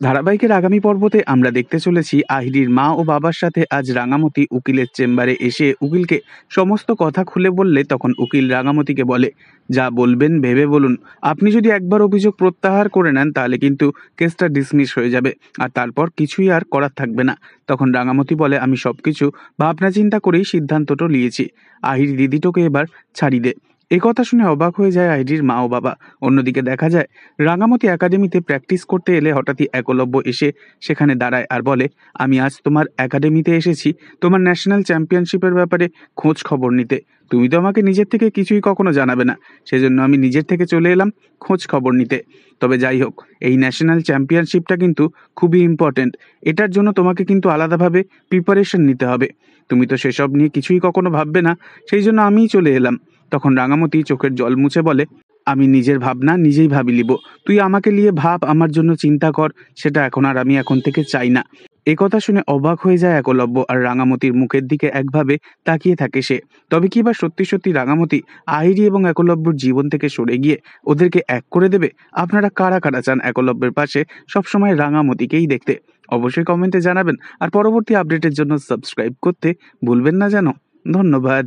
ধারাবাহিকের আগামী পর্বতে আমরা দেখতে চলেছি আহিরির মা ও বাবার সাথে আজ রাঙামতি উকিলের চেম্বারে এসে উকিলকে সমস্ত কথা খুলে বললে তখন উকিল রাঙামতিকে বলে, যা বলবেন ভেবে বলুন। আপনি যদি একবার অভিযোগ প্রত্যাহার করে নেন তাহলে কিন্তু কেসটা ডিসমিস হয়ে যাবে, আর তারপর কিছুই আর করার থাকবে না। তখন রাঙামতি বলে, আমি সবকিছু ভাবনা চিন্তা করেই সিদ্ধান্তটা নিয়েছি। আহিরি দিদিটোকে এবার ছাড়ি দে। এ কথা শুনে অবাক হয়ে যায় আহিরির মা ও বাবা। অন্যদিকে দেখা যায় রাঙামতি একাডেমিতে প্র্যাকটিস করতে এলে হঠাৎই একলব্য এসে সেখানে দাঁড়ায় আর বলে, আমি আজ তোমার একাডেমিতে এসেছি তোমার ন্যাশনাল চ্যাম্পিয়নশিপের ব্যাপারে খোঁজ খবর নিতে। তুমি তো আমাকে নিজের থেকে কিছুই কখনো জানাবে না, সেজন্য আমি নিজের থেকে চলে এলাম খোঁজ খবর নিতে। তবে যাই হোক, এই ন্যাশনাল চ্যাম্পিয়নশিপটা কিন্তু খুবই ইম্পর্ট্যান্ট। এটার জন্য তোমাকে কিন্তু আলাদাভাবে প্রিপারেশন নিতে হবে। তুমি তো সেসব নিয়ে কিছুই কখনো ভাববে না, সেই জন্য আমিই চলে এলাম। তখন রাঙামতি চোখের জল মুছে বলে, আমি নিজের ভাবনা নিজেই ভাবি লিব। তুই আমাকে নিয়ে ভাব, আমার জন্য চিন্তা কর, সেটা আমি এখন থেকে চাই না। এ কথা শুনে অবাক হয়ে যায় একলব্য আর রাঙামতির মুখের দিকে একভাবে তাকিয়ে থাকে সে। তবে কি বা সত্যি সত্যি রাঙামতি আহিরি এবং একলব্যর জীবন থেকে সরে গিয়ে ওদেরকে এক করে দেবে? আপনারা কারা কারা চান একলব্যের পাশে সবসময় রাঙামতিকেই দেখতে? অবশ্যই কমেন্টে জানাবেন, আর পরবর্তী আপডেটের জন্য সাবস্ক্রাইব করতে ভুলবেন না যেন। ধন্যবাদ।